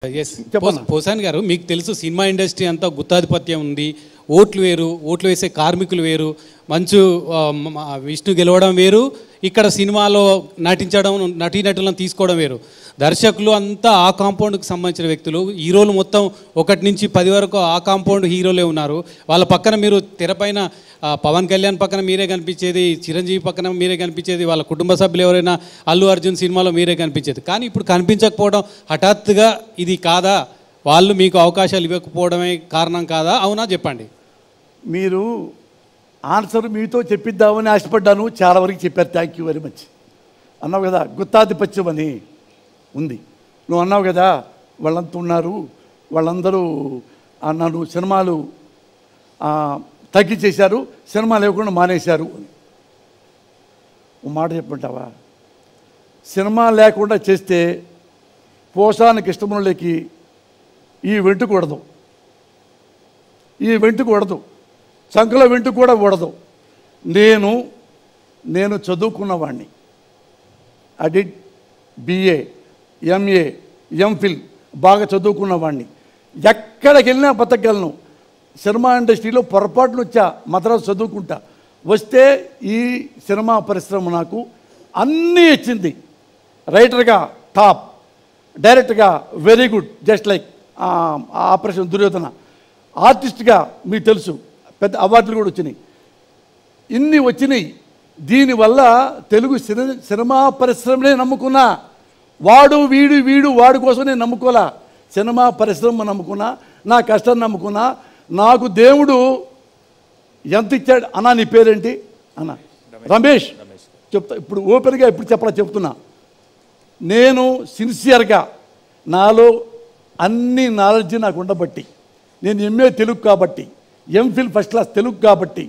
Yes Posani గారు, మీకు తెలుసు సినిమా ఇండస్ట్రీ అంతా గుత్తాధిపత్యం ఉంది. ఓట్లు వేరు, ఓట్లు వేసే కార్మికులు వేరు, మంచు విష్ణు గెలవడం వేరు, ఇక్కడ సినిమాలో నటించడం, నటీనటులను తీసుకోవడం వేరు. దర్శకులు అంతా ఆ కాంపౌండ్కి సంబంధించిన వ్యక్తులు. హీరోలు మొత్తం 1 నుంచి 10 వరకు ఆ కాంపౌండ్ హీరోలే ఉన్నారు. వాళ్ళ పక్కన మీరు తెరపైన పవన్ కళ్యాణ్ పక్కన మీరే కనిపించేది, చిరంజీవి పక్కన మీరే కనిపించేది, వాళ్ళ కుటుంబ సభ్యులు ఎవరైనా అల్లు అర్జున్ సినిమాలో మీరే కనిపించేది. కానీ ఇప్పుడు కనిపించకపోవడం హఠాత్తుగా ఇది కాదా? వాళ్ళు మీకు అవకాశాలు ఇవ్వకపోవడమే కారణం కాదా? అవునా చెప్పండి. మీరు ఆన్సర్ మీతో చెప్పిద్దామని ఆశపడ్డాను, చాలా వరకు చెప్పారు. Thank you very much. అన్నావు కదా గుత్తాధిపత్యం అని ఉంది, నువ్వు అన్నావు కదా వాళ్ళంతా ఉన్నారు, వాళ్ళందరూ నన్ను సినిమాలు తగ్గించేశారు, సినిమా లేకుండా మానేశారు అని. ఓ మాట చెప్పంటావా? సినిమా లేకుండా చేస్తే పోసానికి ఇష్టములకి ఈ వెంటుకూడదు, ఈ వెంటుకూడదు, సంఖలో వెంటు కూడా కూడదు. నేను చదువుకున్నవాడిని. I did BA, MA, MPhil, బాగా చదువుకున్నవాడిని. ఎక్కడికి వెళ్ళినా బతకగలను. సినిమా ఇండస్ట్రీలో పొరపాటును వచ్చా, మద్రాసు చదువుకుంటా, వస్తే ఈ సినిమా పరిశ్రమ నాకు అన్నీ ఇచ్చింది. రైటర్గా టాప్, డైరెక్ట్గా very good, just like operation Duryodhana. ఆర్టిస్ట్గా మీకు తెలుసు పెద్ద అవార్డులు కూడా వచ్చినాయి, ఇన్ని వచ్చినాయి. దీనివల్ల తెలుగు సినిమా పరిశ్రమనే నమ్ముకున్నా. వాడు వీడు వాడి కోసం నేను నమ్ముకోలే. సినిమా పరిశ్రమ నమ్ముకున్నా, నా కష్టం నమ్ముకున్నా. నాకు దేవుడు ఎంత ఇచ్చాడు అన్నా. నీ పేరేంటి అన్న? రమేష్. చెప్తా ఇప్పుడు ఓపెన్గా, ఇప్పుడు చెప్తున్నా. నేను సిన్సియర్గా, నాలో అన్ని నాలెడ్జ్ నాకు ఉండబట్టి, నేను ఎంఏ తెలుగు కాబట్టి, ఎంఫిల్ ఫస్ట్ క్లాస్ తెలుగు కాబట్టి,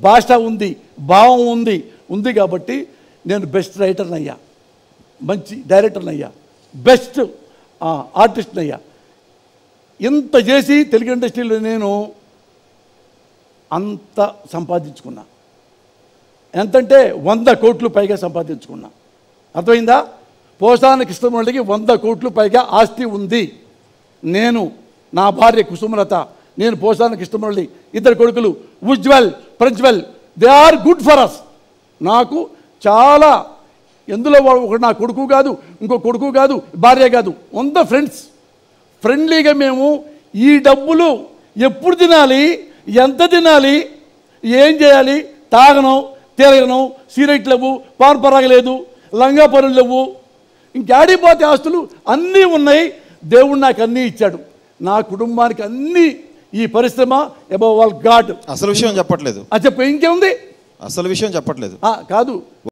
భాష ఉంది, భావం ఉంది కాబట్టి నేను బెస్ట్ రైటర్ని అయ్యా, మంచి డైరెక్టర్ని అయ్యా, బెస్ట్ ఆర్టిస్ట్ని అయ్యా. ఇంత చేసి తెలుగు ఇండస్ట్రీలో నేను అంత సంపాదించుకున్నా. ఎంతంటే 100 కోట్లు పైగా సంపాదించుకున్నా. అర్థమైందా? పోసానికి ఇష్టములకి 100 కోట్లు పైగా ఆస్తి ఉంది. నేను, నా భార్య కుసుమలత, నేను పోసానికి ఇష్టములని 2 కొడుకులు Ujjwal, Prajwal, they are good for us. నాకు చాలా, ఎందులో ఒకటి నా కొడుకు కాదు, ఇంకో కొడుకు కాదు, భార్య కాదు, 100 ఫ్రెండ్స్. ఫ్రెండ్లీగా మేము ఈ డబ్బులు ఎప్పుడు తినాలి, ఎంత తినాలి, ఏం చేయాలి, తాగను, తిరగను, సిగరెట్ లేవు, పాన్ పరాగలేదు, లంగా పనులు లేవు, ఇంకాడిపోతే ఆస్తులు అన్నీ ఉన్నాయి. దేవుడు నాకు అన్నీ ఇచ్చాడు. నా కుటుంబానికి అన్నీ, ఈ పరిశ్రమ అబౌవ్ ఆల్ గాడ్. అసలు విషయం చెప్పట్లేదు. చెప్పు, ఇంకేముంది? అసలు విషయం చెప్పట్లేదు. కాదు.